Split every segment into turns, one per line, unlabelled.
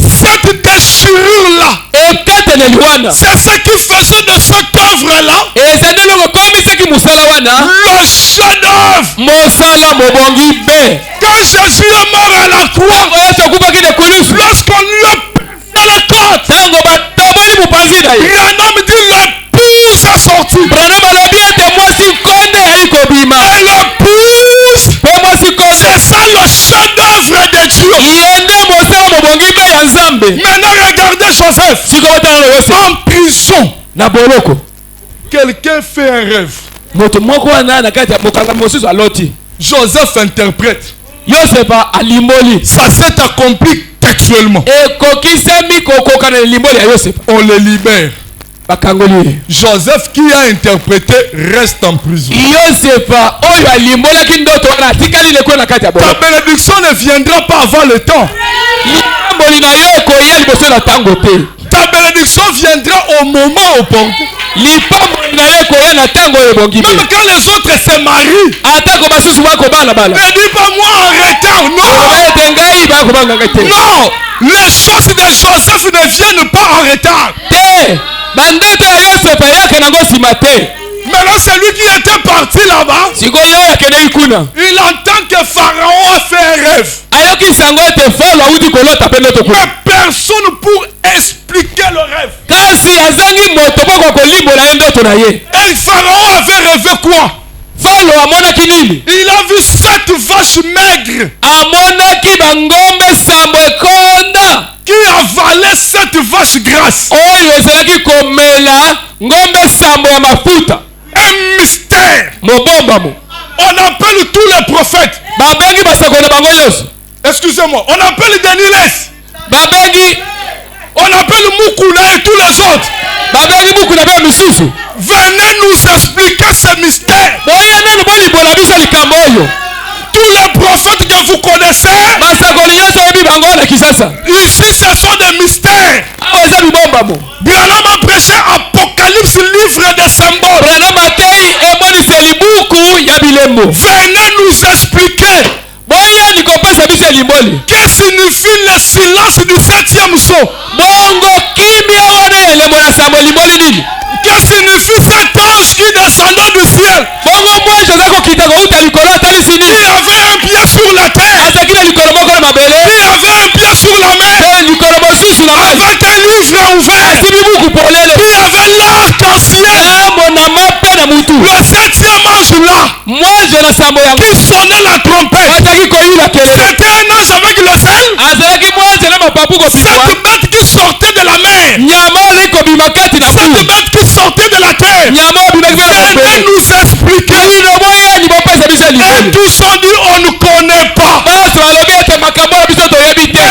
Cette déchirure-là, c'est ce qui faisait de cette œuvre-là le chef-d'œuvre. Quand Jésus est mort à la croix, lorsqu'on lui a dans la côte, Branham dit l'épouse est sortie. Et l'épouse, c'est ça le chef-d'œuvre de Dieu. Maintenant regardez Joseph en prison. Quelqu'un fait un rêve. Joseph interprète. Ça s'est accompli textuellement. On le libère. Joseph qui a interprété reste en prison. Ta bénédiction ne viendra pas avant le temps. Ta bénédiction viendra au moment opportun. Même quand les autres se marient, ne dis pas moi en retard. Non. Non. Les choses de Joseph ne viennent pas en retard. Maintenant, celui qui était parti là-bas, il entend que Pharaon a fait un rêve. Mais personne pour expliquer le rêve. Et Pharaon avait rêvé quoi? Il a vu 7 vaches maigres qui avalaient 7 vaches grasses. Un mystère. On appelle tous les prophètes. Excusez-moi, on appelle Daniel. On appelle Mukula et tous les autres. Venez nous expliquer ce mystère. Tous les prophètes que vous connaissez, ici ce sont des mystères. Branham a prêché Apocalypse, livre des symboles. Venez nous expliquer que signifie le silence du 7e saut. Que signifie cet ange qui descendait du ciel? Il avait un pied sur la terre. Il avait un pied sur la mer. Avec un livre ouvert. Il avait l'arc-en-ciel. Le 7e ange là, qui sonnait la trompette, c'était un ange avec le sel. Cette bête qui sortait de la mer, cette bête qui sortait de la terre, venez nous expliquer. Et tous ont dit on ne connaît pas. Et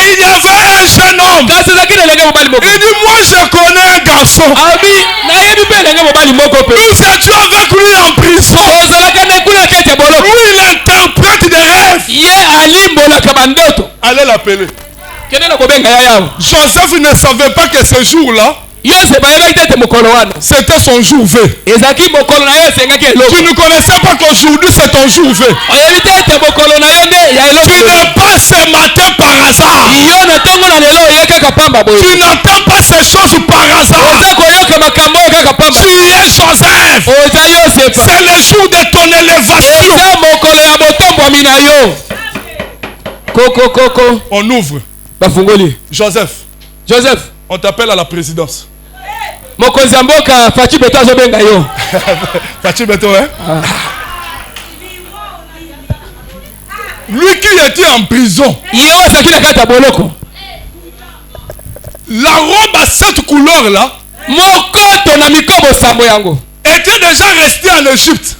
il y avait un jeune homme. Il dit moi je connais un garçon. Nous étions avec lui en prison. Lui il interprète des rêves. Allez l'appeler. Joseph ne savait pas que ce jour-là, c'était son jour V. Tu ne connaissais pas qu'aujourd'hui c'est ton jour V. Tu n'es pas ce matin par hasard. Tu n'attends pas ces choses par hasard. Tu es Joseph. C'est le jour de ton élévation. On ouvre. Joseph. On t'appelle à la présidence. Fachi Beto, hein? Lui qui était en prison. La robe à cette couleur-là était déjà restée en Égypte.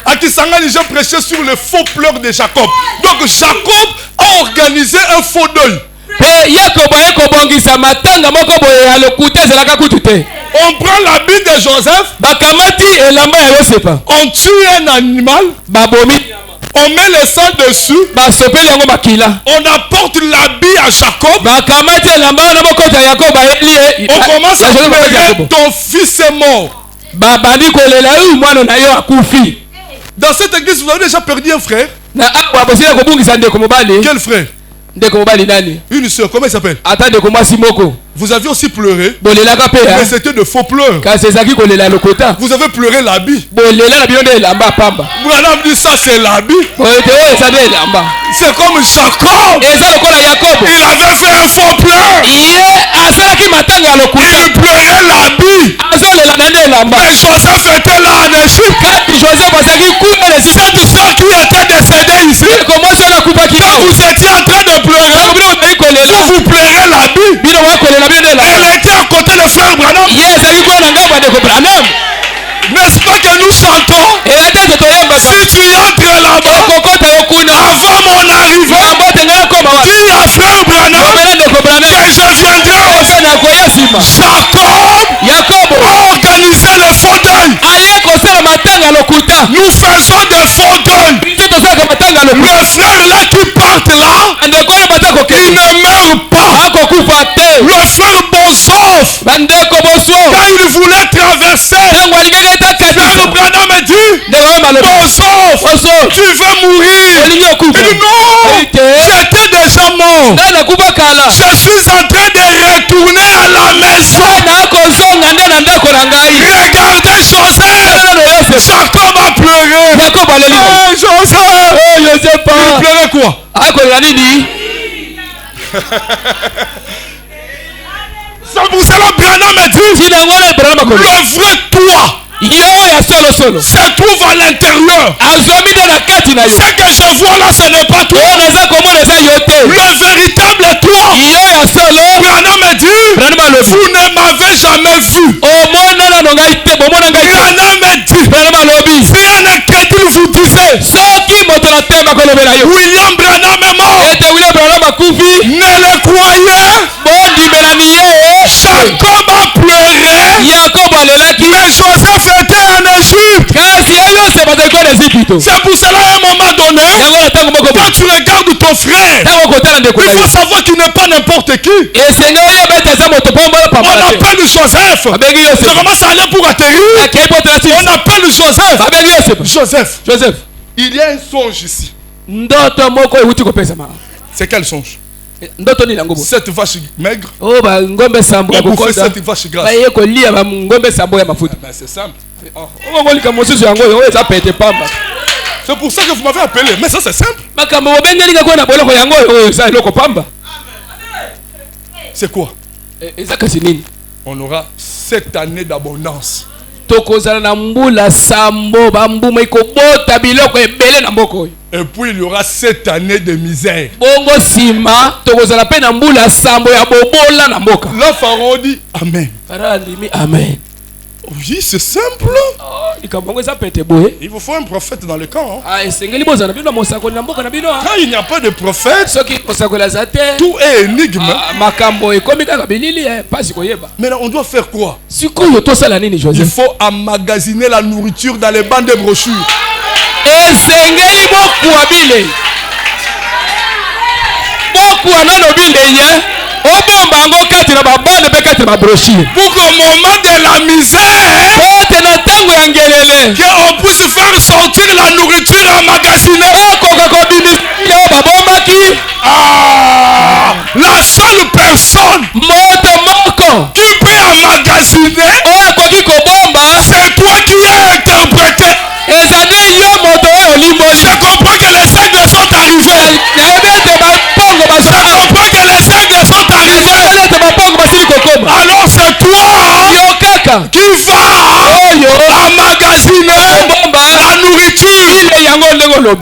À Kisangani, j'ai prêché sur les faux pleurs de Jacob. Donc Jacob a organisé un faux deuil. On prend l'habit de Joseph. On tue un animal. On met le sang dessus. On apporte l'habit à Jacob. On commence à pleurer. Ton fils est mort. Dans cette église, vous avez déjà perdu un frère.
Quel frère? Une soeur, comment il s'appelle? Vous avez aussi pleuré, mais c'était de faux pleurs. Vous avez pleuré l'habit. Branham dit ça, c'est l'habit. C'est comme Jacob. Il avait fait un faux pleur. Il pleurait l'habit. Mais Joseph était là en Égypte. Cette soeur qui était décédée ici, quand vous étiez en train de pleurer, vous pleurez l'habit. Elle était à côté de frère Branham. N'est-ce pas que nous chantons? Si tu entres là-bas, avant mon arrivée, dis à frère Branham que je viendrai. Jacob a organisé le faux deuil. Nous faisons des faux deuils. Le frère là qui part là, il ne meurt pas. Le frère Bosov, quand il voulait traverser, frère Branham me dit, Bosov, tu veux mourir? Il dit non, j'étais déjà mort. Je suis en train de retourner à la maison. Regardez Joseph. Jacob a pleuré. Joseph. Il pleurait quoi? C'est pour cela que Branham me dit, le vrai toi se trouve à l'intérieur. Ce que je vois là, ce n'est pas toi. Le véritable toi, Branham me dit, vous ne m'avez jamais vu. Branham me dit, si un incrédule vous disait, William Branham est mort, ne le croyez. Jacob a pleuré, mais Joseph était en Égypte. C'est pour cela, à un moment donné, quand tu regardes ton frère, il faut savoir qu'il n'est pas n'importe qui. On appelle Joseph. Ça commence à aller pour atterrir. On appelle Joseph. Il y a un songe ici. C'est quel songe? Cette vache maigre. Bouffer cette vache grasse. C'est simple. C'est pour ça que vous m'avez appelé. Mais ça c'est simple. C'est quoi? On aura 7 années d'abondance. Et puis il y aura 7 années de misère. Là Pharaon dit Amen.
Amen.
Oui, c'est simple. Il vous faut un prophète dans le camp. Quand il n'y a pas de prophète, tout est énigme. Maintenant, on doit faire quoi? Il faut emmagasiner la nourriture dans les bandes de brochures. Pour qu'au moment de la misère, qu'on puisse faire sortir la nourriture emmagasinée. La seule personne qui peut emmagasiner, c'est toi qui as interprété. Je comprends que les aigles sont arrivés. Je comprends que les aigles sont arrivés. Alors c'est toi qui va emmagasiner la nourriture.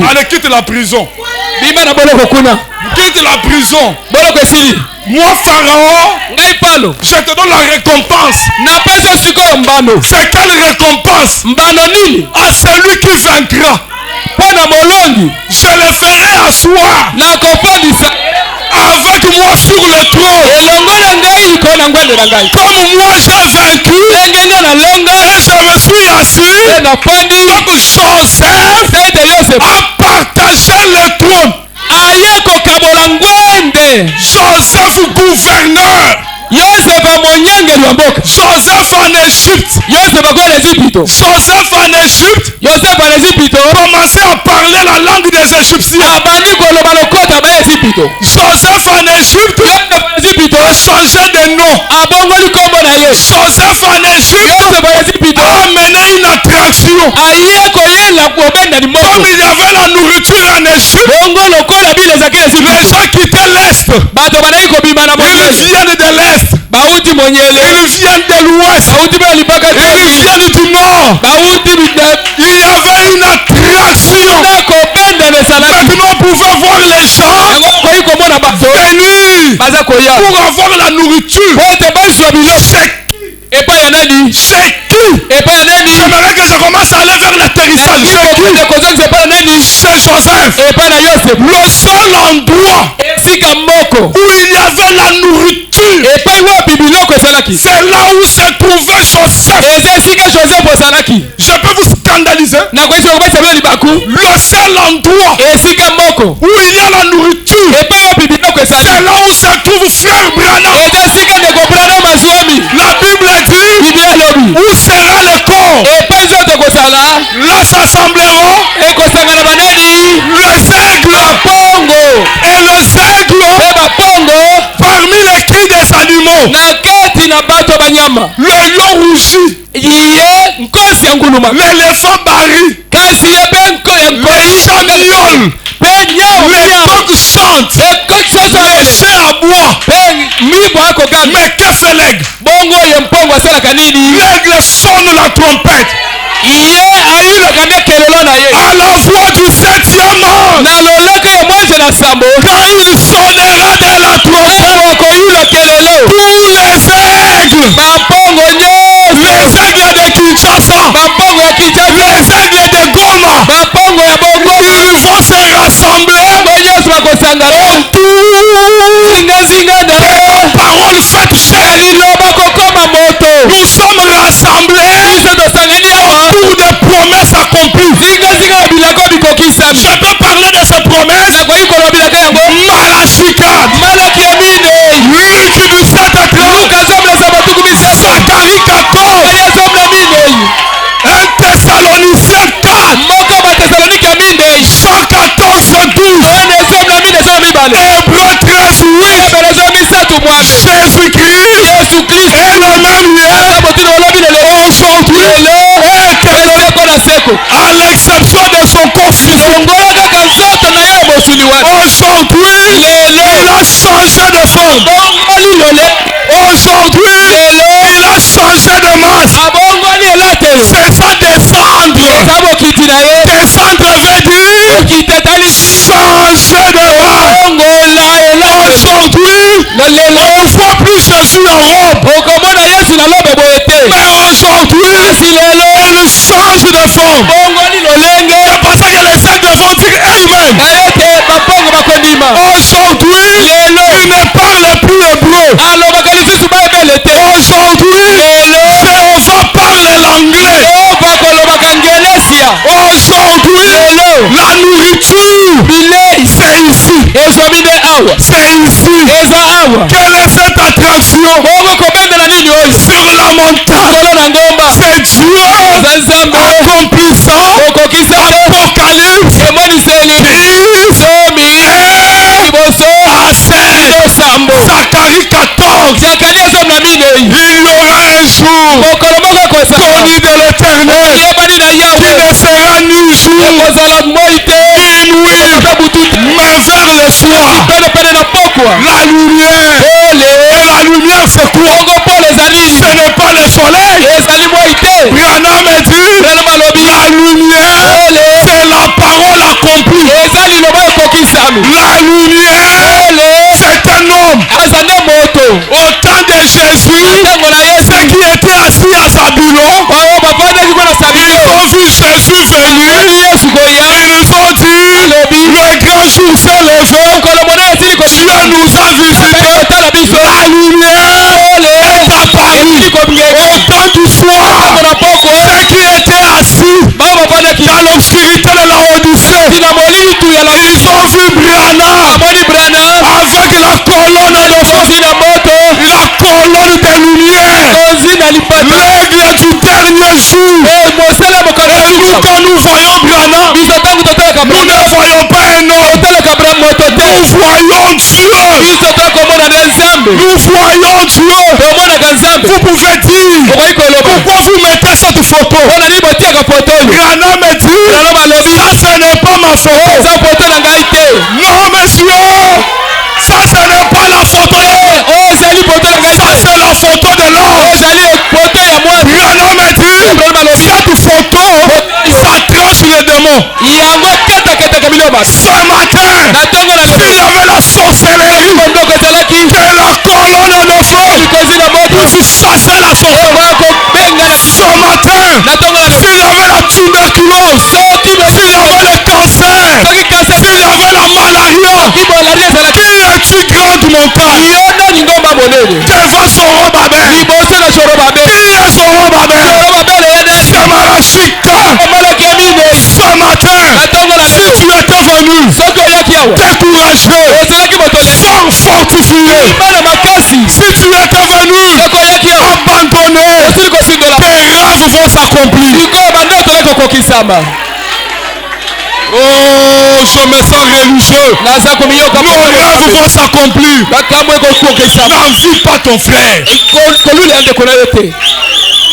Allez, quitte la prison. Quitte la prison. Moi Pharaon, je te donne la récompense. C'est quelle récompense? À celui qui vaincra, je le ferai asseoir avec moi sur le trône. Comme moi j'ai vaincu et je me suis assis, comme Joseph a partagé le trône. Joseph gouverneur. Joseph en Égypte. Joseph en Égypte commençait à parler la langue des les Égyptiens. Joseph en Égypte a changé de nom. Joseph en Égypte a amené une attraction. Comme il y avait la nourriture en Égypte, les gens quittaient l'Est. Ils viennent de l'Est. Ils viennent de l'Ouest. Ils viennent du Nord. Il y avait une attraction. Maintenant, on pouvait voir les gens venir pour avoir la nourriture. C'est qui? J'aimerais que je commence à aller vers l'atterrissage. C'est Joseph. Le seul endroit où il y avait la nourriture, c'est là où se trouvait Joseph. Je peux vous scandaliser. Le seul endroit où il y a la nourriture, c'est là où se trouve frère Branham. La Bible dit, où sera le corps? Là s'assembleront les aigles. Et le aigle parmi les cris des animaux. Le lion rougit. L'éléphant barille. Les chats miaulent. Les coqs chantent. Les chiens aboient. Mais que fait l'aigle? L'aigle sonne la trompette. À la voix du 7e ange, quand il sonnera de la trompette, tous les aigles de Kinshasa, les aigles de Goma, ils vont se rassembler autour parole faite chair. Nous sommes rassemblés autour des promesses accomplies. Je peux parler de ces promesses. Malachi 4, Luc 17:30, Zacharie 14, 1 Thessaloniciens 4, 114, 12, Hébreux 13, 8. Jésus-Christ est le même hier, aujourd'hui et à l'exception de son confusion. Aujourd'hui, il a changé de forme. Aujourd'hui, il a changé de masse. C'est ça, descendre. Descendre veut dire changer de masse. Aujourd'hui, on ne voit plus Jésus en robe. Mais aujourd'hui, il change de forme. C'est pour ça que les aigles vont dire Amen. Aujourd'hui, il ne parle plus hébreu. Aujourd'hui, Jéhovah parle l'anglais. Aujourd'hui, la nourriture, c'est ici. C'est ici. Quelle est cette attraction? Sur la montagne, c'est Dieu accomplissant Apocalypse 10 Zacharie 14. Il y aura un jour connu de l'Éternel qui ne sera ni jour ni nuit, mais vers le soir. La lumière. Et la lumière c'est quoi? Ce n'est pas le soleil. Branham dit la lumière c'est la parole accomplie. La lumière c'est un homme. Au temps de Jésus, ceux qui étaient assis à Zabulon, ils ont vu Jésus venir. Ils ont dit le grand jour s'est levé. Dieu nous a visités. La lumière est apparue. Au temps du soir, ceux qui étaient assis dans l'obscurité de la Odyssée, ils ont vu Branham avec la colonne de feu, la colonne de lumière, l'aigle du dernier jour. Et nous, quand nous voyons Branham, nous ne voyons pas Nous voyons Dieu. Nous voyons Dieu. Vous pouvez dire, pourquoi vous mettez cette photo? Branham me dit, ça ce n'est pas ma photo. Non monsieur, ça ce n'est pas la photo. Ça c'est la photo de l'homme. Branham me dit, cette photo, ça tranche les démons. Ce matin, s'il y avait la sorcellerie de la colonne de feu, vous chassez la photo. Ce matin, s'il y avait la tuberculose, s'il y avait le cancer, s'il y avait la malaria, qui est-tu grande montagne? Devant Zorobabel. Qui est Zorobabel? C'est Malachika. Ce matin, si tu étais venu découragé, fort fortifié, si tu étais venu abandonné, tes rêves vont s'accomplir. Oh, je me sens religieux. Nos rêves vont s'accomplir. N'envie pas ton frère.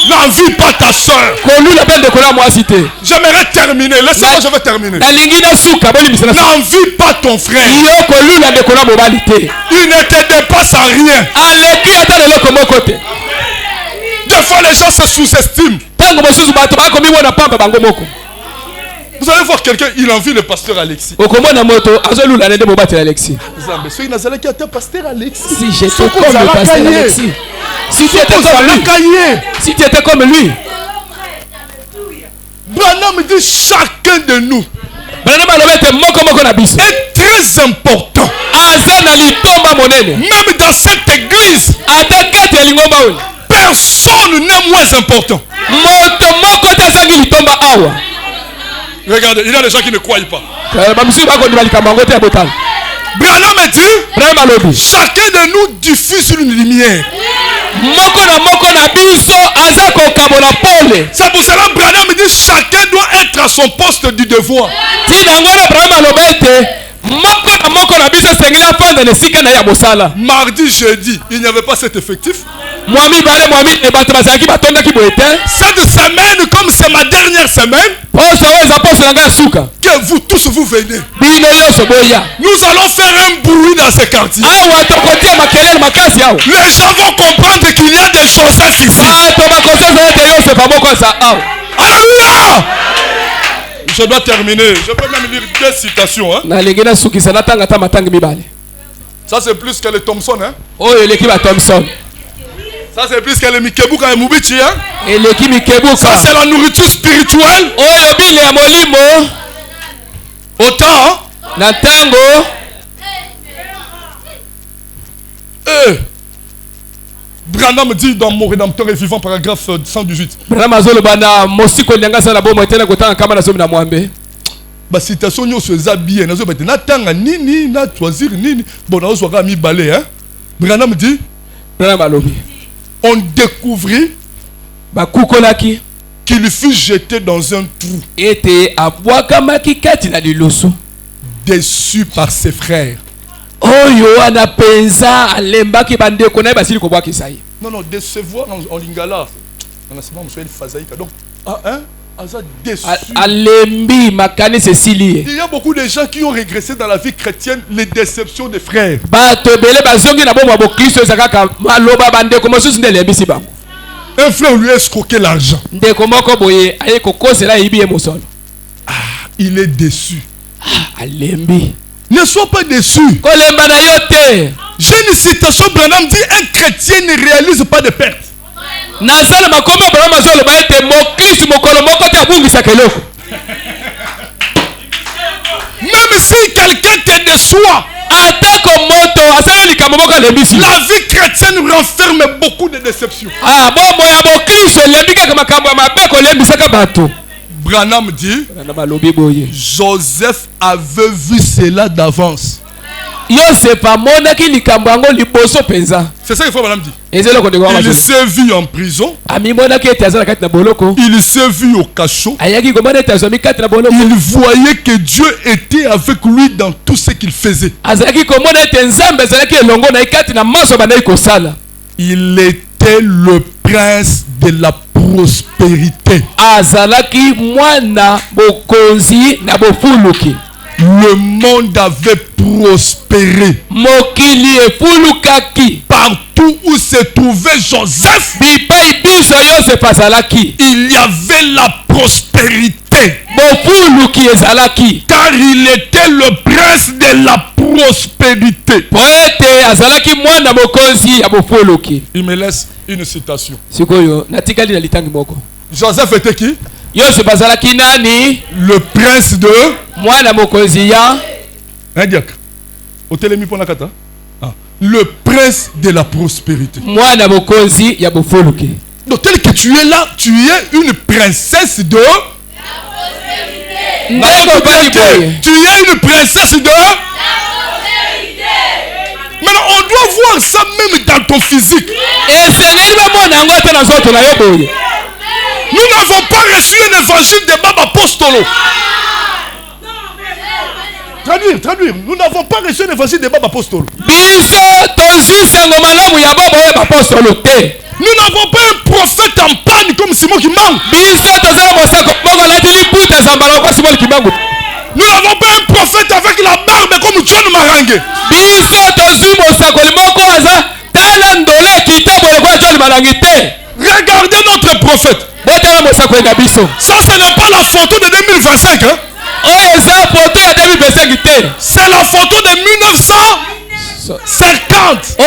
N'envie pas ta soeur. J'aimerais terminer. Laissez-moi, je vais terminer. N'envie pas ton frère. Il ne te dépasse à rien. Des fois, les gens se sous-estiment. Vous allez voir quelqu'un, il envie le pasteur Alexis. Si
j'étais comme le pasteur Alexis. Si tu étais comme lui.
Branham dit chacun de nous est très important. Même dans cette église, personne n'est moins important. Regardez, il y a des gens qui ne croient pas. Branham dit, chacun de nous diffuse une lumière. C'est pour cela que Branham dit chacun doit être à son poste du devoir. Mardi, jeudi, il n'y avait pas cet effectif. Cette semaine, comme c'est ma dernière semaine, que vous tous vous venez. Nous allons faire un bruit dans ce quartier. Les gens vont comprendre qu'il y a des Joseph ici. Alléluia! Je dois terminer. Je peux même lire 2 citations. Hein? Ça c'est plus que les Thompson. Hein? Ça c'est plus que les Mikebuka et Mubichi. Hein? Ça c'est la nourriture spirituelle. Autant. Branham dit dans Mon Rédempteur est vivant, paragraphe 118. Bah citation yo se zabie nazo betena tanga nini na choisir nini bon nazo soka mi balé hein. Branham dit on découvrit qu'il fut jeté dans un trou déçu par ses frères. Non, décevoir en lingala. Donc, déçu. Il y a beaucoup de gens qui ont régressé dans la vie chrétienne les déceptions des frères. Un frère lui a escroqué l'argent. Il est déçu. Ne sois pas déçu. J'ai une citation, Branham dit un chrétien ne réalise pas de perte. Même si quelqu'un te déçoit, la vie chrétienne renferme beaucoup de déceptions. Branham dit, Joseph avait vu cela d'avance. C'est ça qu'il faut Branham dire. Il s'est vu en prison. Il s'est vu au cachot. Il voyait que Dieu était était avec lui dans tout ce qu'il faisait. Il était le prince de la prospérité. Le monde avait prospéré. Partout où se trouvait Joseph, il y avait la prospérité. Car il était le prince de la prospérité. Il me laisse une citation. Joseph était qui? Le prince de le prince de la prospérité. Donc tel que tu es là, tu es une princesse de la prospérité. Tu es une princesse de la prospérité. Maintenant on doit voir ça même dans ton physique. Nous n'avons pas reçu un évangile de Baba Apostolo. Traduire. Nous n'avons pas reçu un évangile de Baba Apostolo. Nous n'avons pas un prophète en panne comme Simon Kimbangu. Nous n'avons pas un prophète avec la barbe comme John Marangue. Regardez notre prophète. Ça, ce n'est pas la photo de 2025. Hein? C'est la photo de 1950.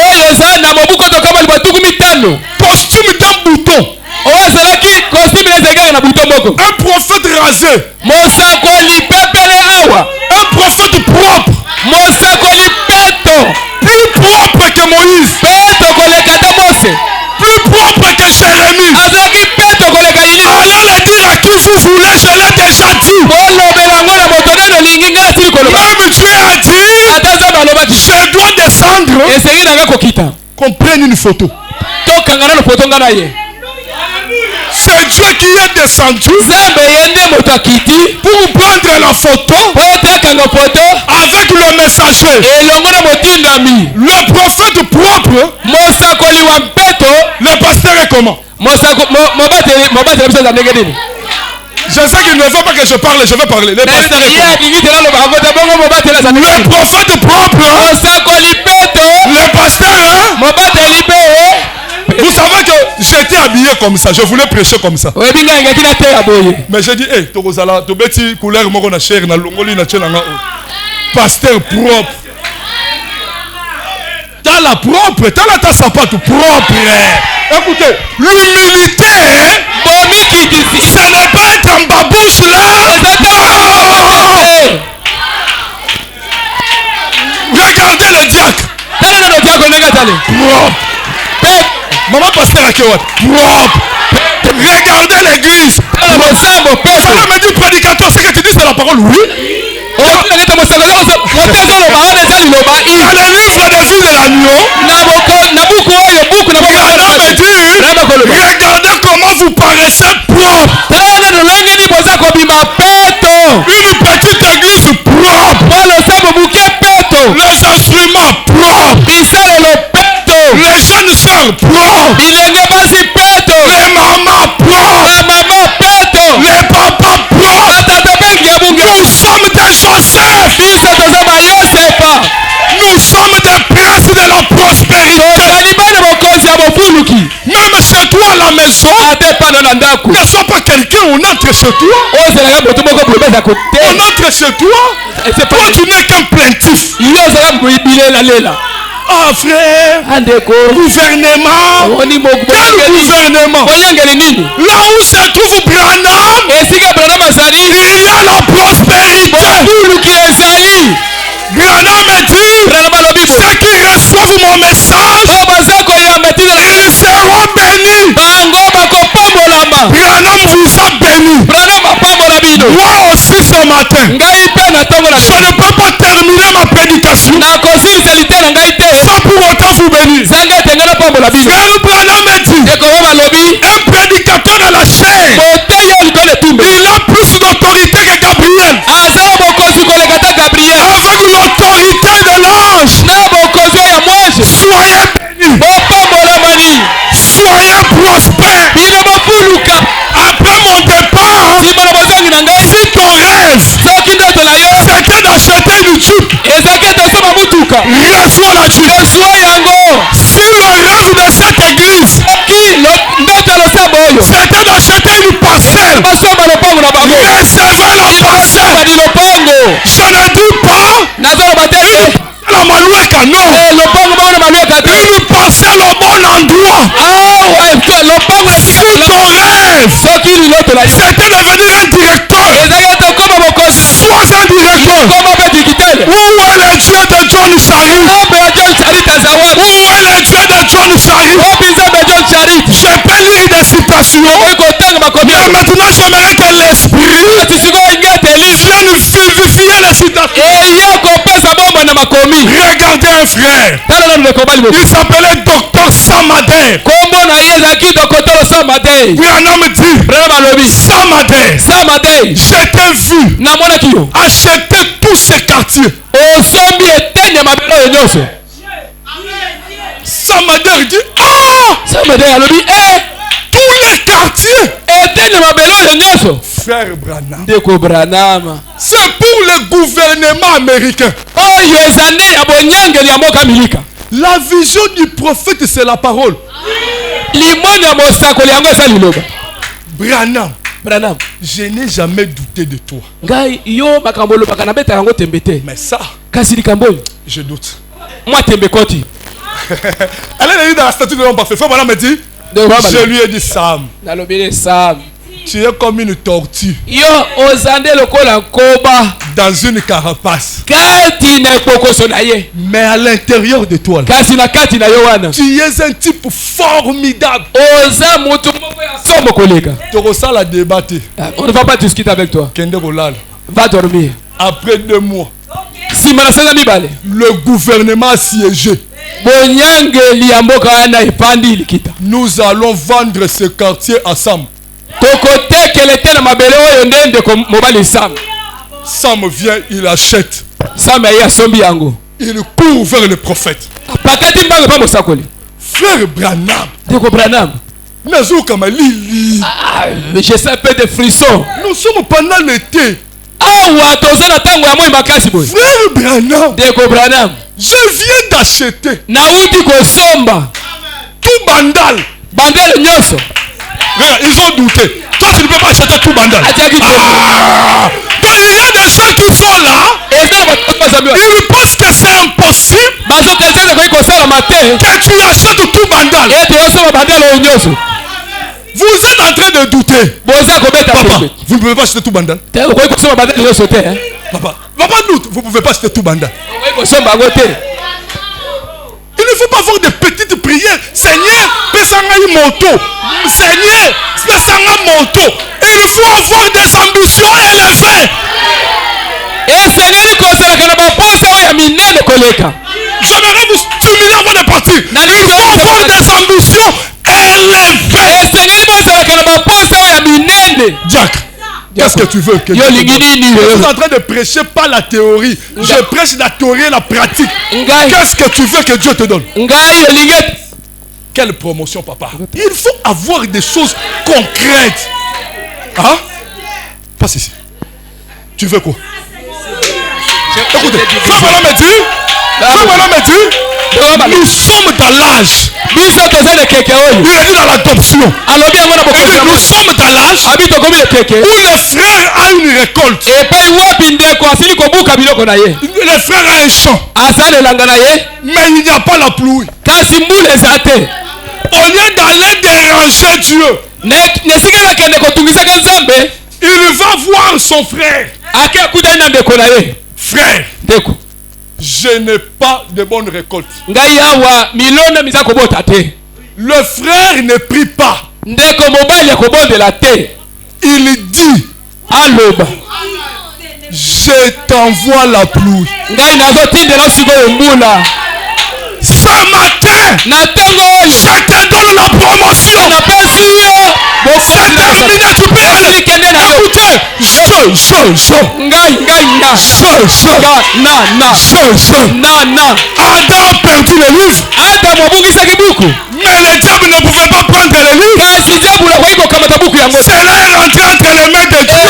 Costume d'un bouton. Un prophète rasé. Un prophète propre. Plus propre que Moïse. Plus propre que Jérémie. Allez le dire à qui vous voulez, je l'ai déjà dit. Même Dieu a dit, je dois descendre. Qu'on prenne une photo. C'est Dieu qui est descendu pour prendre la photo avec le messager. Le prophète propre. Le pasteur est comment? Je sais qu'il ne veut pas que je parle, je vais parler. Le pasteur est comment? Le prophète propre. Le pasteur. Vous savez que j'étais habillé comme ça, je voulais prêcher comme ça. Mais j'ai dit, hey, Tokozala, tu beti couleur moko na chair na longoli na chelanga. Pasteur propre. T'as la propre, t'as la ta sapato propre. Écoutez, l'humilité, ce n'est pas être en babouche là. Regardez le diacre. Propre. Maman pasteur à Kewat. Propre. Regardez l'église. Ça me dit prédicateur, ce que tu dis c'est la parole, oui. Dans le livre de vie de l'agneau, regardez comment vous paraissez propre. Une petite église propre. Les instruments propres. Les jeunes soeurs propres. Les mamans propres. Les papas propres. Nous sommes des Joseph. Nous sommes des princes de la prospérité. Même chez toi à la maison, ne sois pas quelqu'un, on entre chez toi. On entre chez toi. Toi tu n'es qu'un plaintif. Ah frère, gouvernement. Quel gouvernement? Là où se trouve Branham, il y a la prospérité. Branham dit, ceux qui reçoivent mon message, ils seront bénis. Branham vous a béni. Moi aussi ce matin, je ne peux pas terminer ma prédication sans pour autant vous bénir. Frère Branham dit, un prédicateur à la chair, il a plus d'autorité que Gabriel. C'était devenir un directeur. Sois un directeur. Où est le Dieu de John Sharif? Où est le Dieu de John Sharif? Je peux lire des citations. Mais maintenant, j'aimerais que l'esprit vienne vivifier les citations. Regardez un frère. Il s'appelait Dr Samadeh. Branham dit Samadeh, je t'ai vu acheter tous ces quartiers. Samadeh dit tous les quartiers. Frère Branham, c'est pour le gouvernement américain. La vision du prophète, c'est la parole. Branham, je n'ai jamais douté de toi. Mais ça, je doute. Elle est dans la statue de l'homme parfait. Frère Branham me dit, je lui ai dit Sam, tu es comme une tortue dans une carapace. Mais à l'intérieur de toi, tu es un type formidable.
On ne va pas discuter avec toi. Va dormir.
Après 2 mois, le gouvernement a siégé. Nous allons vendre ce quartier à Sam. Sam vient, il achète. Il court vers le prophète. Frère Branham,
mais je sais un peu de frissons.
Nous sommes pendant l'été. Frère Branham, je viens d'acheter tout Bandal. Ils ont douté. Toi, tu ne peux pas acheter tout Bandal. Donc, il y a des gens qui sont là. Ils pensent que c'est impossible que tu achètes tout Bandal. Vous êtes en train de douter. Papa, vous ne pouvez pas acheter tout Bandal. Papa doute, vous ne pouvez pas acheter tout Bandal. Il ne faut pas avoir de petites prières. Seigneur, pèse-moi moto. Seigneur, pèse-moi moto. Il faut avoir des ambitions élevées. J'aimerais vous stimuler avant de partir. Il faut avoir des ambitions élevées. Jack, qu'est-ce que tu veux que je suis en train de prêcher pas la théorie. Je prêche la théorie et la pratique. Qu'est-ce que tu veux que Dieu te donne? Quelle promotion, papa? Il faut avoir des choses concrètes. Hein? Passe ici. Tu veux quoi? Écoutez, frère Branham me dit, nous sommes dans l'âge. Il est dit dans l'adoption. Nous sommes dans l'âge où le frère a une récolte. Le frère a un champ. Mais il n'y a pas la pluie. Au lieu d'aller déranger Dieu, il va voir son frère. Frère, je n'ai pas de bonne récolte. Le frère ne prie pas. Il dit, je t'envoie la pluie. Ce matin, je te donne la promotion. C'est terminé, tu peux aller. Écoutez, Adam a perdu le livre. Mais le diable ne pouvait pas prendre le livre. Cela est rentré entre les mains de Dieu.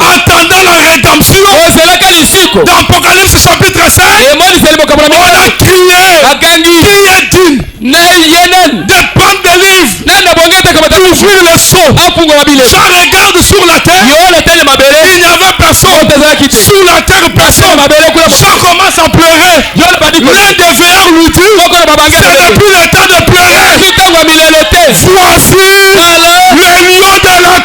Attendant la rédemption. Dans Apocalypse chapitre 5, on a crié. Qui est digne de prendre des livres, d'ouvrir le seau? Je regarde sur la terre. Il n'y avait personne. Sous la terre, personne. Je commence à pleurer. L'un des veilleurs lui dit, c'est depuis le temps de pleurer. Voici le lion de la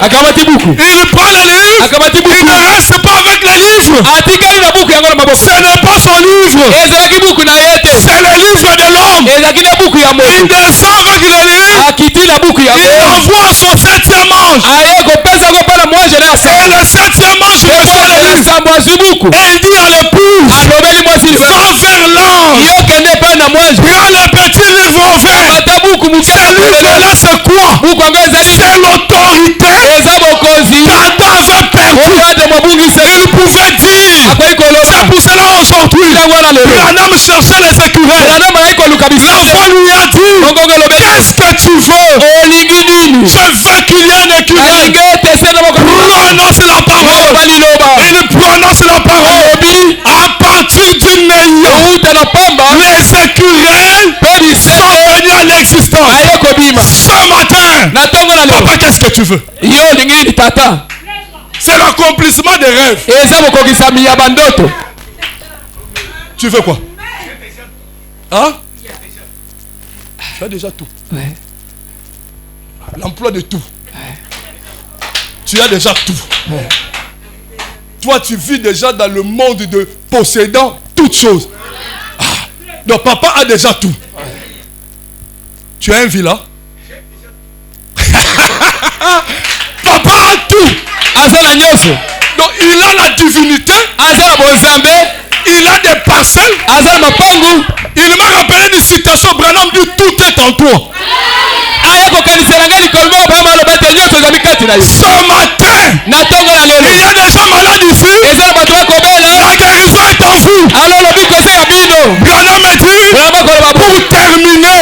akamati buku.
Il prend le livre.
Akamati buku.
Il ne reste pas avec le livre.
Atikali na buku yango na maboko.
Ce n'est pas son livre.
Ezalaki buku na yete.
C'est le livre de l'homme.
Ezalaki na buku ya moto.
Il descend avec le livre.
Akiti na buku ya moto.
Il envoie son 7e ange.
Aye kopesa ko pala mwanzo na asa.
Et le 7e ange reçoit le livre.
Samwazi buku.
Et il dit à l'épouse,
Alobeli mwasi.
va vers l'ange.
Yo kende pa na mwanzo.
Prends le petit livre ouvert.
Mata buku muke.
Ce livre-là c'est quoi?
Buku anga ezali.
C'est l'autorité.
Eza bokozi.
Adam avait perdu. Il pouvait dire. C'est pour cela aujourd'hui. Branham cherchait les écureuils. L'enfant lui a dit, qu'est-ce que tu veux? Je veux qu'il y ait un écureuil. Prononce la parole. Il prononce la parole. À partir du néant, les écureuils sont venus à l'existence. Ce matin, papa, qu'est-ce que tu veux? C'est l'accomplissement des rêves. Tu veux quoi? Hein? Tu as déjà tout.
Ouais.
L'emploi de tout. Ouais. Tu as déjà tout. Ouais. Toi, tu vis déjà dans le monde de possédant toutes choses. Ah. Donc, papa a déjà tout. Ouais. Tu as un villa. Papa a tout. Donc, il a la divinité. Il a des parcelles. Il m'a rappelé une citation. Branham dit tout est en toi. Ce matin, il y a des gens malades ici. La guérison est en vous. Branham me dit, pour terminer,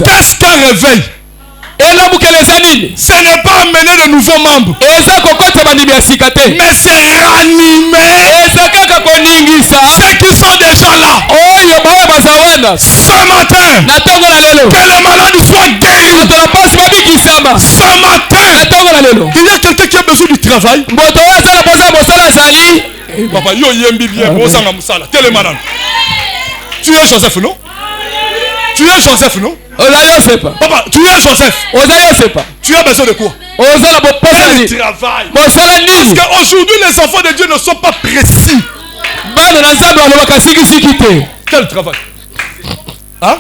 qu'est-ce qu'un réveil? Ce n'est pas amener de nouveaux membres, mais c'est ranimer ceux qui sont déjà là. Ce matin, que les malades soient guéris. Ce matin, il y a quelqu'un qui a besoin du travail. Papa, yo yembi bien, quel est malade? Tu es Joseph, non? Tu es Joseph, non? Papa, tu es Joseph. Tu as besoin de quoi? Du travail. Parce qu'aujourd'hui, les enfants de Dieu ne sont pas précis. Quel travail? Hein?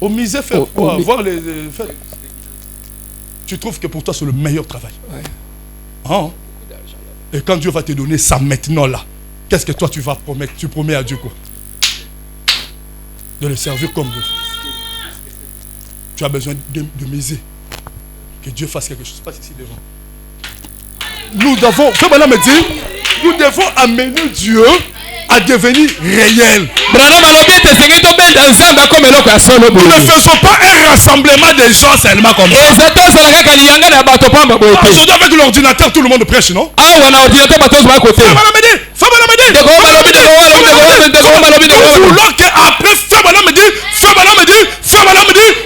Au misé faire quoi? Voir les faire. Tu trouves que pour toi c'est le meilleur travail? Hein? Et quand Dieu va te donner ça maintenant là, qu'est-ce que toi tu vas promettre? Tu promets à Dieu quoi? De le servir comme Dieu. Tu as besoin de miser. Que Dieu fasse quelque chose. Passe ici devant. Nous devons, frère Branham me dit, nous devons amener Dieu à devenir réel. Nous ne faisons pas un rassemblement des gens seulement comme ça. Aujourd'hui avec l'ordinateur, tout le monde prêche, non?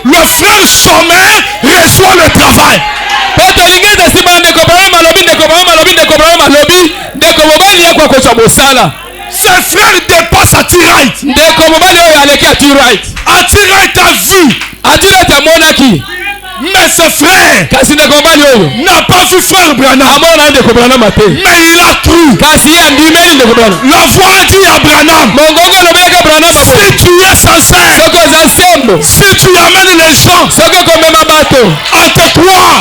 Le frère sommet reçoit le travail. Ses frères dépassent à Tirite. À Tirite a vu. Mais ce frère n'a pas vu frère Branham. Mais il a cru. La voix dit à Branham, si tu es sincère, si tu amènes les gens à te croire,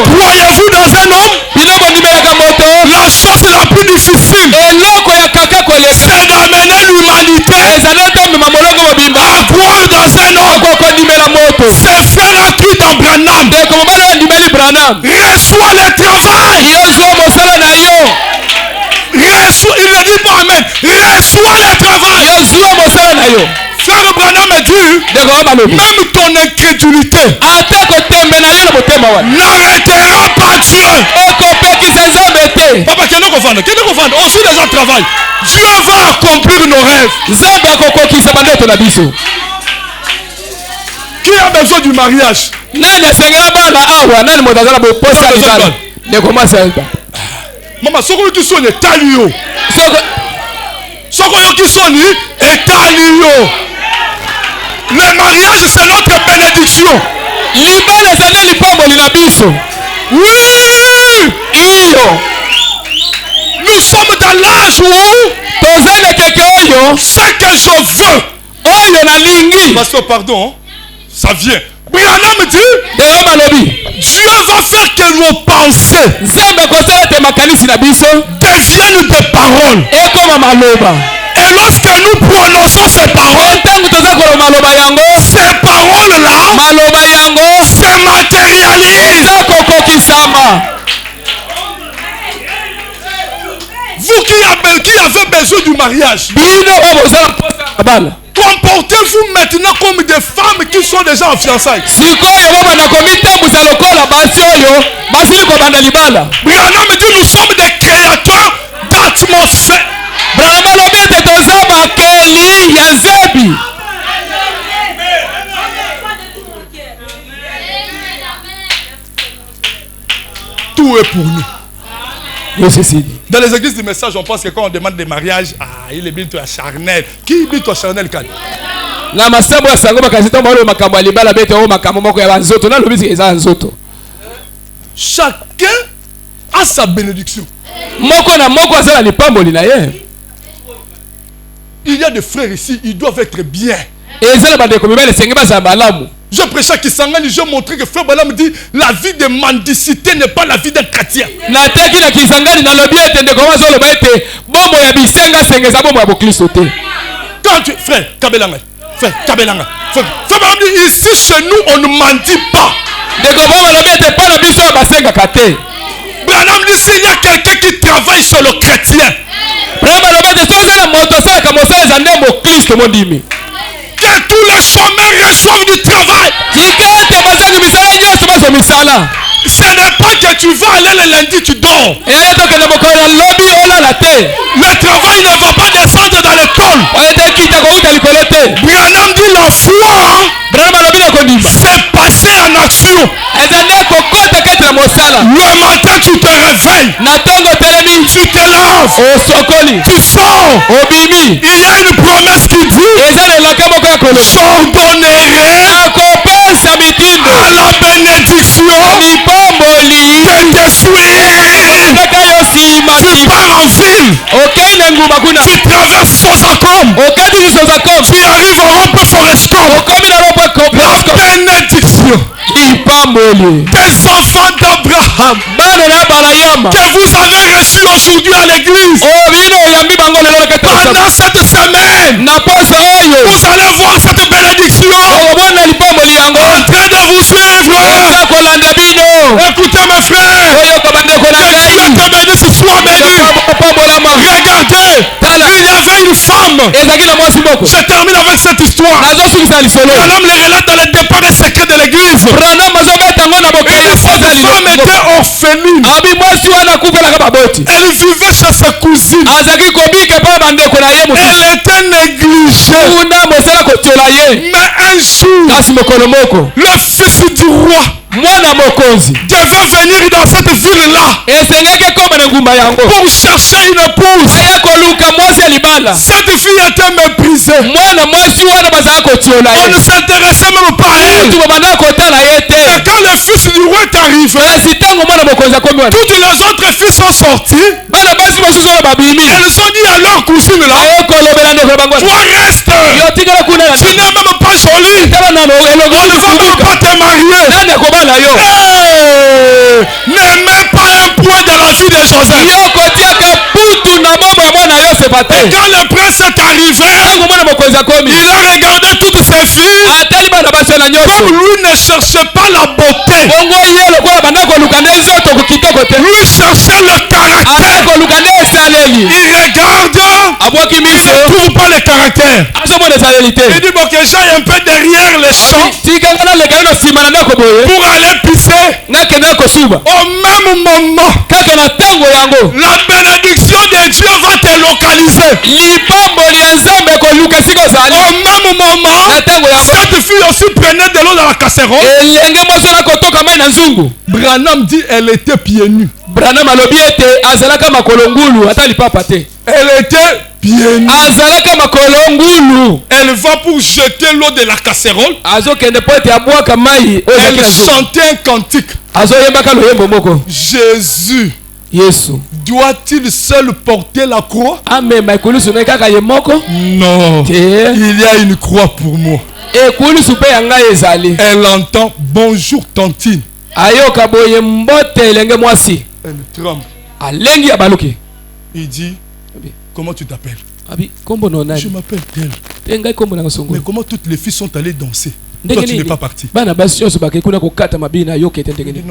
croyez-vous dans un homme? La chose la plus difficile, c'est d'amener l'humanité à croire dans un homme. C'est fait la cri dans Branham. Reçois le travail. Il ne dit pas amen. Reçois le travail. Frère Branham me dit, même ton incrédulité n'arrêtera pas Dieu. Papa, qui est aussi les gens travaillent. Dieu va accomplir nos rêves. Qui a besoin du mariage? Maman, ce qui sont les talio. Ce qui sont les talio. Le mariage, c'est notre bénédiction.
Oui. Nous sommes dans l'âge où ce que je veux. Pasteur, pardon, ça vient. Branham dit, Dieu va faire que nos pensées deviennent des paroles. Et lorsque nous prononçons ces paroles, ces paroles-là se matérialisent. Vous qui avez besoin du mariage, comportez-vous maintenant comme des femmes qui sont déjà en fiançailles. Branham dit, nous sommes des créateurs d'atmosphère. Tout est pour nous. Dans les églises du message, on pense que quand on demande des mariages, il est bientôt charnel. Qui est bientôt charnel? Chacun a sa bénédiction. Il y a des frères ici, ils doivent être bien. Je prêchais à Kisangani, je montrais que Frère Branham dit la vie de mendicité n'est pas la vie d'un chrétien. Quand tu, frère Kabelanga, frère Branham dit ici chez nous on ne mendie pas. Branham dit s'il y a quelqu'un qui travaille sur le chrétien, que tous les chômeurs reçoivent du travail. Ce n'est pas que tu vas aller le lundi, tu dors. Le travail ne va pas descendre dans l'école. Branham dit la foi, c'est passer en action. Le matin tu te réveilles, tu te laves, tu sors. Il y a une promesse qui dit, j'ordonnerai à la bénédiction de te suivre. Tu pars en ville, tu traverses Sosacom, tu arrives au rond-point Forescom. La bénédiction des enfants d'Abraham que vous avez reçu aujourd'hui à l'église, pendant cette semaine, vous allez voir cette bénédiction en train de vous suivre. Écoutez mes frères, que Dieu te bénisse, sois béni. Regardez, il y avait une femme. Je termine avec cette histoire. Branham les relate dans le départ secret de l'église. Une femme était orpheline. Elle vivait chez sa cousine. Elle était négligée. Mais un jour, le fils du roi devait venir dans cette ville-là pour chercher une épouse. Cette fille était méprisée. On ne s'intéressait même pas à elle. Et quand le fils du roi est arrivé, toutes les autres filles sont sorties. Elles ont dit à leur cousine là, toi reste. Tu n'es même pas jolie. On ne va même pas te marier. Ne mets pas un point dans la vie de Joseph. Et quand le prince est arrivé, il a regardé toutes ses filles. Comme lui ne cherchait pas la beauté, lui cherchait le caractère. Il regarde, il ne trouve pas le caractère. Il dit bon, que j'aille un peu derrière les champs pour aller pisser. Au même moment, la bénédiction de Dieu va te localiser. Au même moment, cette fille aussi prenait de l'eau dans la casserole. Branham dit elle était pieds nus.
Branham alobi ete azalaka makolo ngulu atali papa te.
Elle était bien.
Azalaka makolo ngulu.
Elle va pour jeter l'eau de la casserole.
Azokende po ete abwaka mai.
Elle chantait un cantique.
Azoyembaka loyembo moko.
Jésus.
Yesu.
Doit-il seul porter la croix?
Amen.
Non. Il y a une croix pour moi. Elle entend bonjour tantine. Elle tremble. Il dit comment tu t'appelles? Je m'appelle tel. Mais comment toutes les filles sont allées danser? Toi tu n'es pas parti. Non,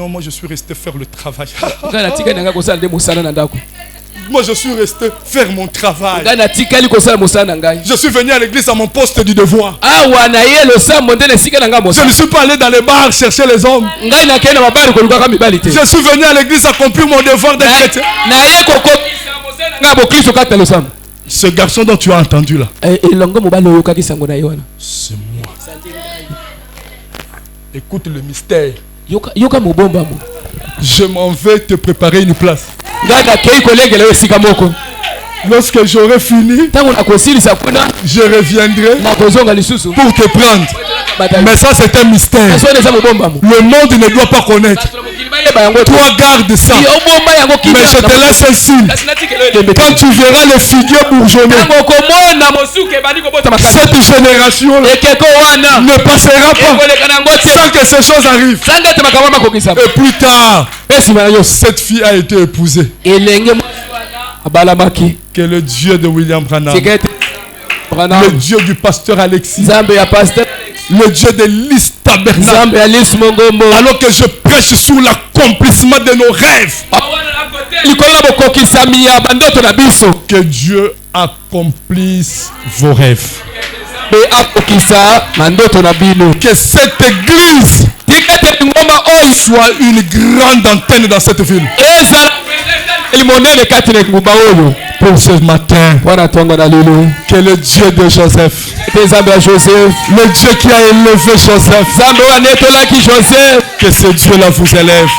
moi je suis resté faire le travail. Moi je suis resté faire mon travail. Je suis venu à l'église à mon poste du devoir. Je ne suis pas allé dans les bars chercher les hommes. Je suis venu à l'église accomplir mon devoir de chrétien. Ce garçon dont tu as entendu là, c'est moi. Écoute le mystère. Je m'en vais te préparer une place. Lorsque j'aurai fini, je reviendrai pour te prendre. Mais ça c'est un mystère. Le monde ne doit pas connaître. Toi garde ça. Mais je te laisse un signe. Quand tu verras les figures bourgeonner, cette génération ne passera pas sans que ces choses arrivent. Et plus tard, cette fille a été épousée. Que le Dieu de William Branham, le Dieu du pasteur Alexis, le Dieu de Lys Tabernacle, alors que je prêche sur l'accomplissement de nos rêves, que Dieu accomplisse vos rêves. Que cette église soit une grande antenne dans cette ville. Pour ce matin, que le Dieu de Joseph, le Dieu qui a élevé Joseph, que ce Dieu-là vous élève.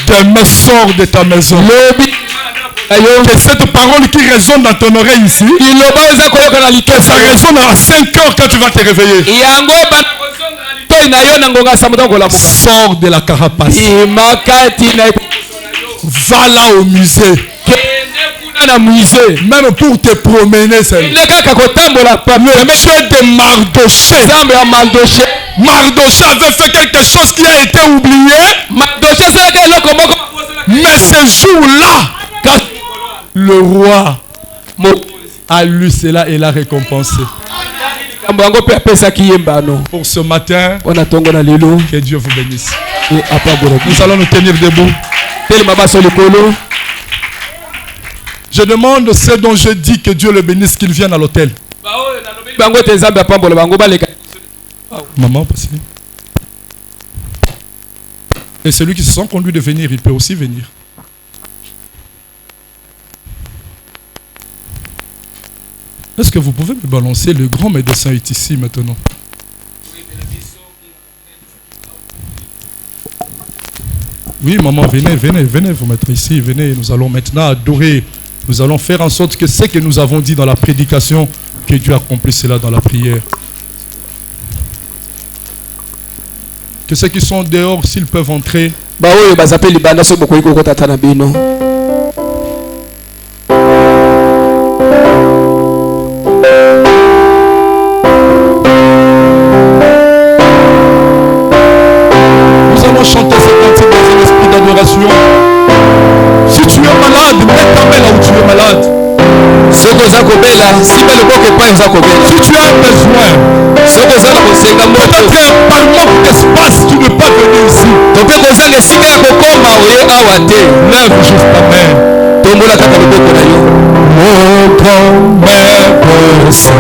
Demain sort de ta maison. Que cette parole qui résonne dans ton oreille ici, que ça résonne à 5 heures quand tu vas te réveiller. Sors de la carapace. Va là au musée. Même pour te promener, c'est le Dieu de Mardoché. Mardoché avait fait quelque chose qui a été oublié. Mais ce jour-là, quand le roi a lu cela et l'a récompensé. Pour ce matin, que Dieu vous bénisse. Nous allons nous tenir debout. Je demande ceux dont je dis que Dieu le bénisse qu'ils viennent à l'hôtel. Maman, passez. Et celui qui se sent conduit de venir, il peut aussi venir. Est-ce que vous pouvez me balancer? Le grand médecin est ici maintenant. Oui, maman, venez vous mettre ici. Venez, nous allons maintenant adorer. Nous allons faire en sorte que ce que nous avons dit dans la prédication, que Dieu accomplisse cela dans la prière. Que ceux qui sont dehors, s'ils peuvent entrer. Nous allons chanter ce cantique dans un esprit d'adoration. Si tu es malade, mets ta main là où tu es malade. Si tu as un besoin, peut-être par manque d'espace, tu ne peux pas venir ici. Lève juste ta main. Mon grand-mère est ici.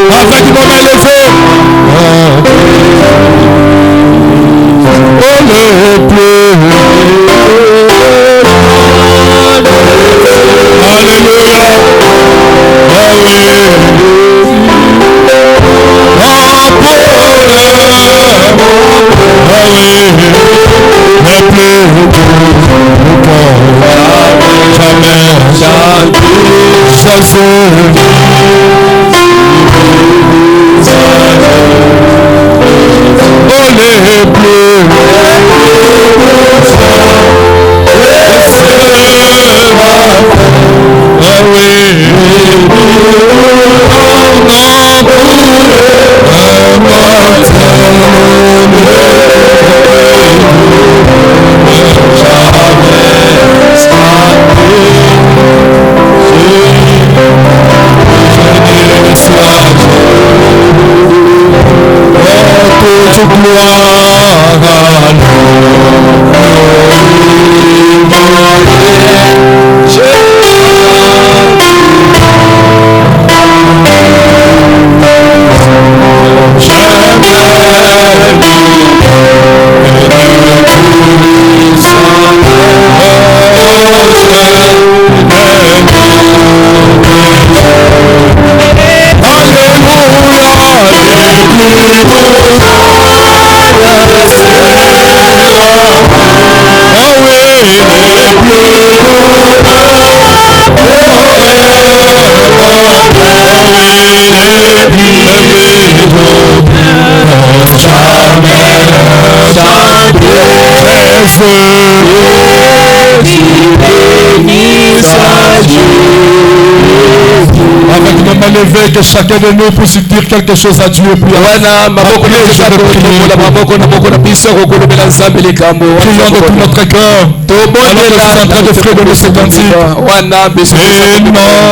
Maintenant, avec nos mains levées. Lever que chacun de nous puisse dire quelque chose à Dieu. Puis prions de tout notre cœur. Alors que je suis en train de fredonner ce cantique. Énorme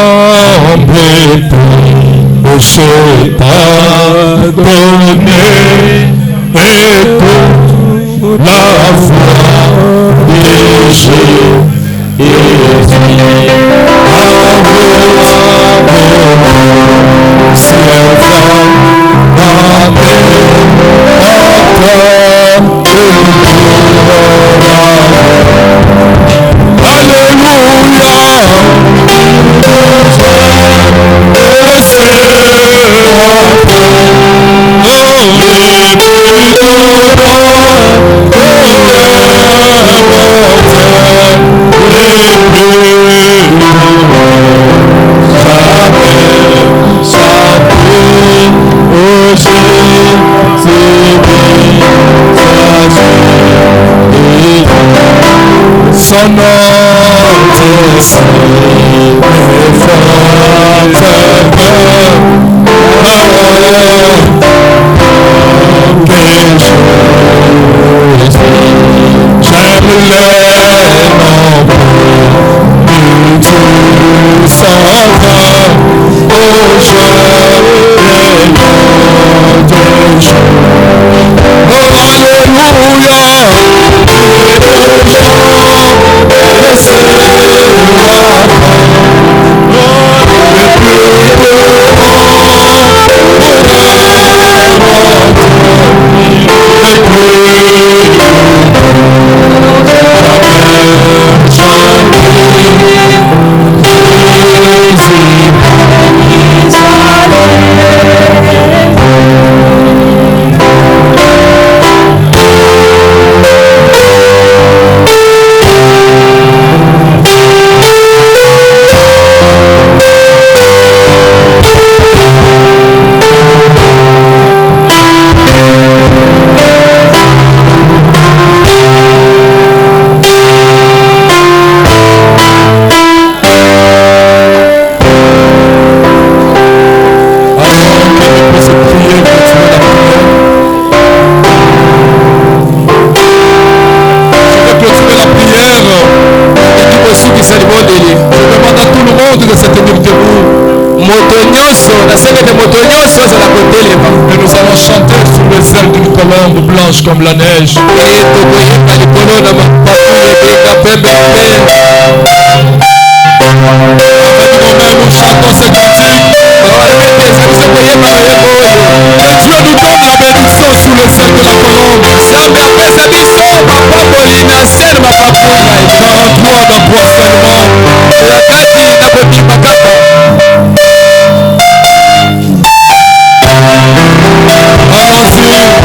se pardonner et pour la foi de Jésus. Son nom et nous allons chanter sous les ailes d'une colombe blanche comme la neige. Nous chantons ce cantique. Que Dieu nous donne la bénédiction sous les ailes de la colombe. Dans toi seulement. Allons-y.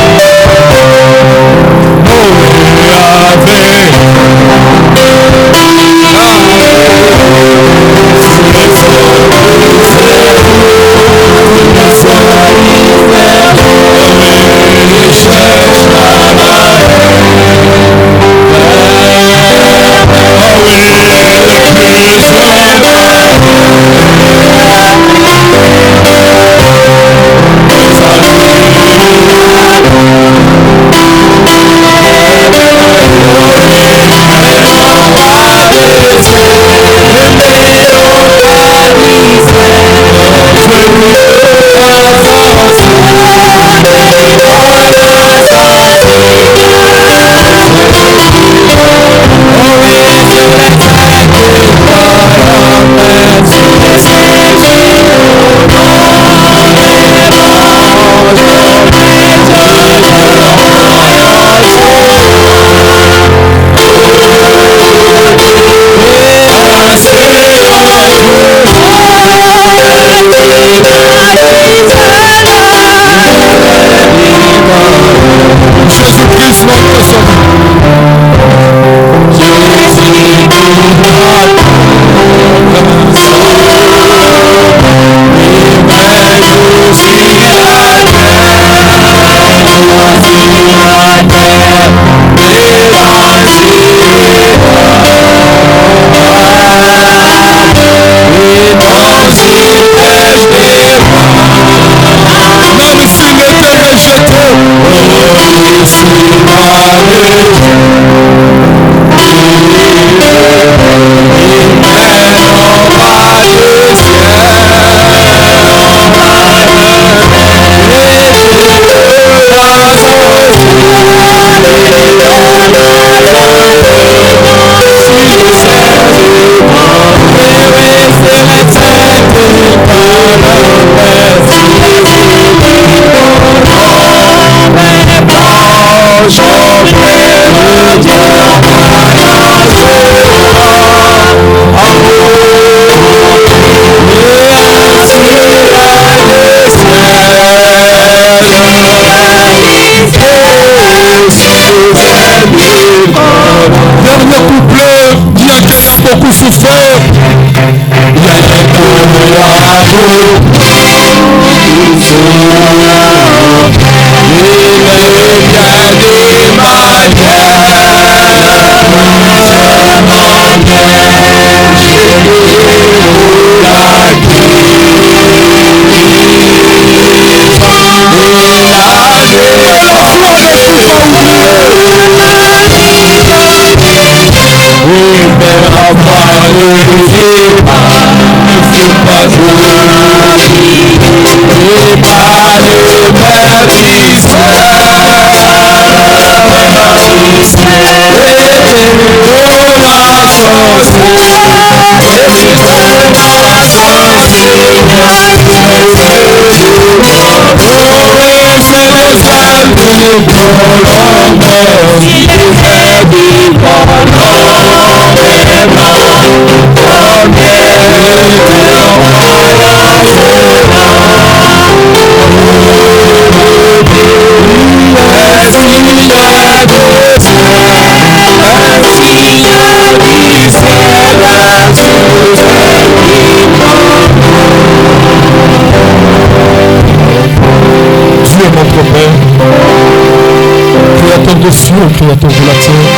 Créateur de la terre,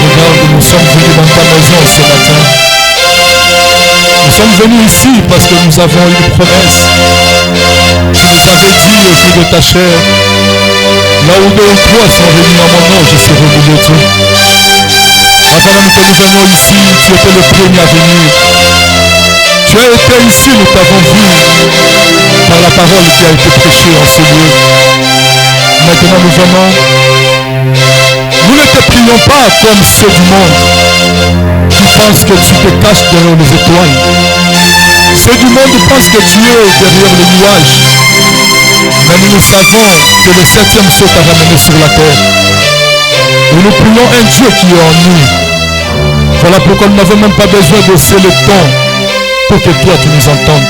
regarde, nous sommes venus dans ta maison ce matin. Nous sommes venus ici parce que nous avons une promesse. Tu nous avais dit au jour de ta chair, là où 2 ou 3 sont réunis en mon nom, je serai au milieu d'eux. Avant même que nous venions ici, tu étais le premier à venir. Tu as été ici, nous t'avons vu par la parole qui a été prêchée en ce lieu. Maintenant nous venons. Nous ne te prions pas comme ceux du monde qui pensent que tu te caches derrière les étoiles. Ceux du monde pensent que tu es derrière les nuages. Mais nous savons que le 7e saut t'a ramené sur la terre. Et nous prions un Dieu qui est en nous. Voilà pourquoi nous n'avons même pas besoin de hausser le ton pour que toi tu nous entendes.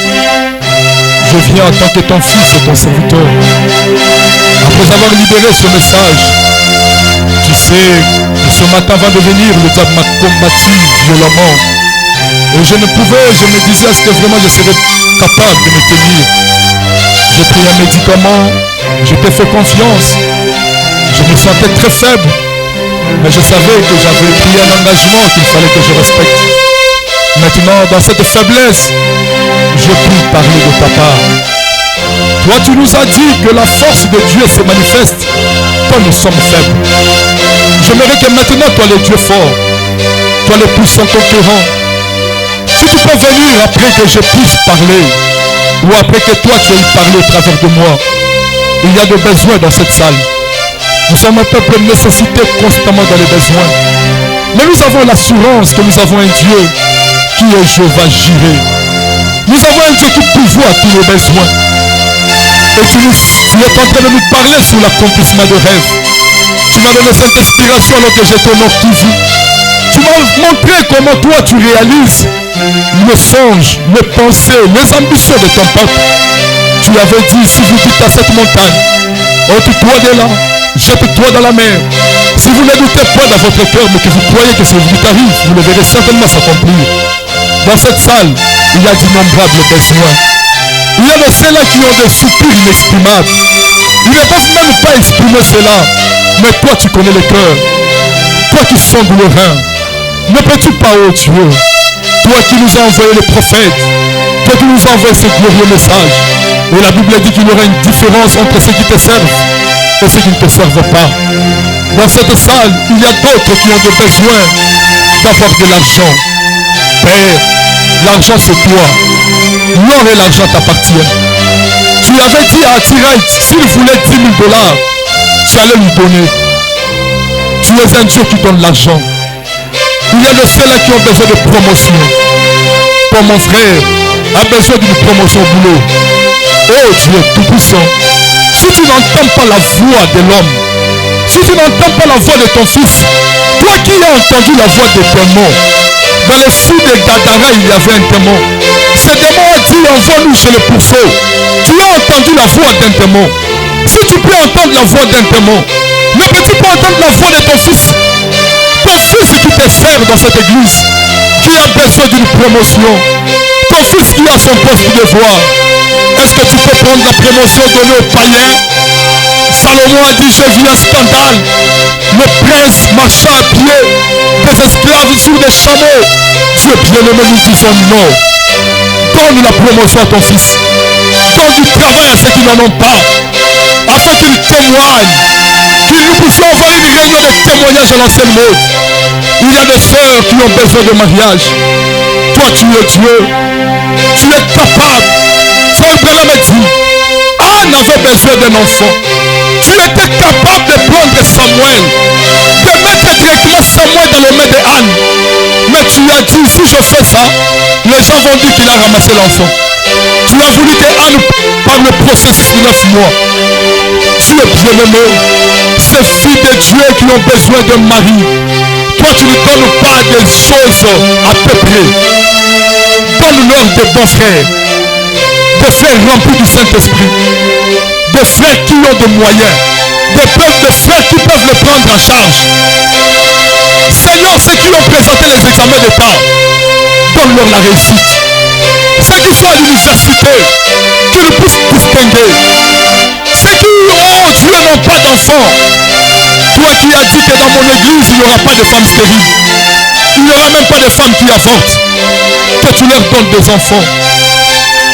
Je viens en tant que ton fils et ton serviteur. Après avoir libéré ce message, tu sais que ce matin avant de venir, le diable m'a combattu violemment. Et je me disais, est-ce que vraiment je serais capable de me tenir? J'ai pris un médicament, je t'ai fait confiance. Je me sentais très faible, mais je savais que j'avais pris un engagement qu'il fallait que je respecte. Maintenant, dans cette faiblesse, je puis parler de ta part. Toi, tu nous as dit que la force de Dieu se manifeste quand nous sommes faibles. J'aimerais que maintenant, toi le Dieu fort, toi le puissant conquérant, si tu peux venir après que je puisse parler, ou après que toi tu aies parlé au travers de moi, il y a des besoins dans cette salle. Nous sommes un peuple nécessité constamment dans les besoins. Mais nous avons l'assurance que nous avons un Dieu qui est Jéhovah Jireh. Nous avons un Dieu qui pourvoit tous nos besoins. Et tu es en train de nous parler sur l'accomplissement de rêves. Tu m'as donné cette inspiration alors que j'étais mort qui vit. Tu m'as montré comment toi tu réalises les songes, les pensées, les ambitions de ton peuple. Tu avais dit, si vous dites à cette montagne, ôte-toi de là, jette-toi dans la mer. Si vous ne doutez pas dans votre cœur, mais que vous croyez que ce qui arrive, vous le verrez certainement s'accomplir. Dans cette salle, il y a d'innombrables besoins. Il y a de ceux-là qui ont des soupirs inexprimables. Ils ne peuvent même pas exprimer cela. Mais toi, tu connais le cœur. Toi qui sondes le rein. Ne peux-tu pas, oh Dieu, toi qui nous as envoyé les prophètes, toi qui nous as envoyé ce glorieux message. Et la Bible dit qu'il y aura une différence entre ceux qui te servent et ceux qui ne te servent pas. Dans cette salle, il y a d'autres qui ont des besoins d'avoir de l'argent. Père, l'argent c'est toi. L'or et l'argent t'appartiennent. Tu avais dit à Tirate, s'il voulait 10 000 $, tu allais lui donner. Tu es un Dieu qui donne l'argent. Il y a de ceux-là qui ont besoin de promotion. Comme mon frère a besoin d'une promotion au boulot. Oh Dieu tout-puissant, si tu n'entends pas la voix de l'homme, si tu n'entends pas la voix de ton fils, toi qui as entendu la voix des démons, dans les fous de Gadara, il y avait un démon. Ce démon a dit, envoie-nous chez le pourceau. Tu as entendu la voix d'un démon. Si tu peux entendre la voix d'un démon, ne peux-tu pas entendre la voix de ton fils? Ton fils qui te sert dans cette église, qui a besoin d'une promotion. Ton fils qui a son poste de devoir. Est-ce que tu peux prendre la promotion donnée aux païens? Salomon a dit, je vis un scandale. Le prince marcha à pied, des esclaves sur des chameaux. Dieu bien-aimé, nous disons non. Donne la promotion à ton fils. Donne du travail à ceux qui n'en ont pas, afin qu'ils témoignent, qu'ils nous puissions envoyer une réunion de témoignages à l'ancienne mode. Il y a des sœurs qui ont besoin de mariage. Toi, tu es Dieu. Tu es capable. Frère Branham me dit, Anne avait besoin d'un enfant. Tu étais capable de prendre Samuel, de mettre directement Samuel dans les mains de Anne. Mais tu as dit, si je fais ça, les gens vont dire qu'il a ramassé l'enfant. Tu as voulu que Anne parle le processus de 9 mois. Tu es bien-aimé. Ces filles de Dieu qui ont besoin d'un mari. Toi, tu ne donnes pas des choses à peu près. Donne-leur des bons frères. Des frères remplis du Saint-Esprit. Des frères qui ont des moyens. Des frères qui peuvent les prendre en charge. Seigneur, ceux qui ont présenté les examens d'État, donne-leur la réussite. Ceux qui sont à l'université, qui ne puissent distinguer. Ceux qui, oh Dieu, n'ont pas d'enfants. Toi qui as dit que dans mon église, il n'y aura pas de femmes stériles. Il n'y aura même pas de femmes qui avortent. Que tu leur donnes des enfants.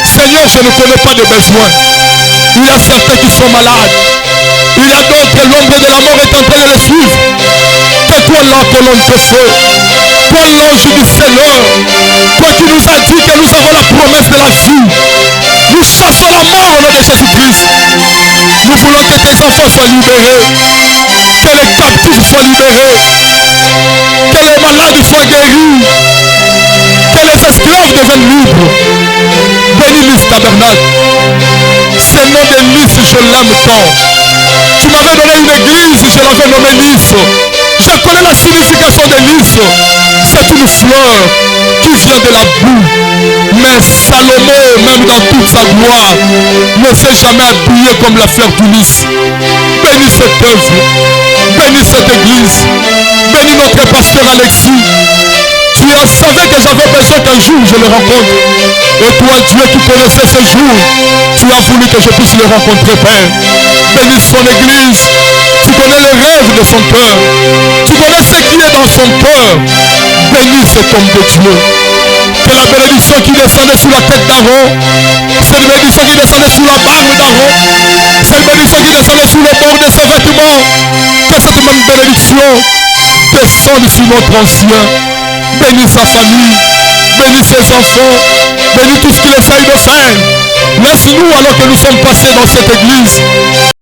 Seigneur, je ne connais pas de besoins. Il y a certains qui sont malades. Il y a d'autres, l'ombre de la mort est en train de les suivre. Que toi là, colonne de feu. Toi l'ange du Seigneur. Toi qui nous as dit que nous avons la promesse de la vie. Nous chassons la mort au nom de Jésus-Christ. Nous voulons que tes enfants soient libérés. Que les captifs soient libérés. Que les malades soient guéris. Que les esclaves deviennent libres. Bénis Lys Tabernacle. Ce nom de Lys, je l'aime tant. Tu m'avais donné une église, je l'avais nommée Lys. Je connais la signification de Lys. C'est une fleur qui vient de la boue. Mais Salomon, même dans toute sa gloire, ne s'est jamais habillé comme la fleur du lys. Bénis cette œuvre. Bénis cette église. Bénis notre pasteur Alexis. Tu as savais que j'avais besoin qu'un jour je le rencontre. Et toi, Dieu qui connaissais ce jour, tu as voulu que je puisse le rencontrer, Père. Bénis son église. Tu connais les rêves de son cœur. Tu connais ce qui est dans son cœur. Bénis cet homme de Dieu. Que la bénédiction qui descendait sur la tête d'Aaron, cette bénédiction qui descendait sur la barbe d'Aaron, cette bénédiction qui descendait sur le bord de ses vêtements, que cette même bénédiction descende sur notre ancien. Bénis sa famille, bénis ses enfants, bénis tout ce qu'il essaye de faire. Laisse-nous alors que nous sommes passés dans cette église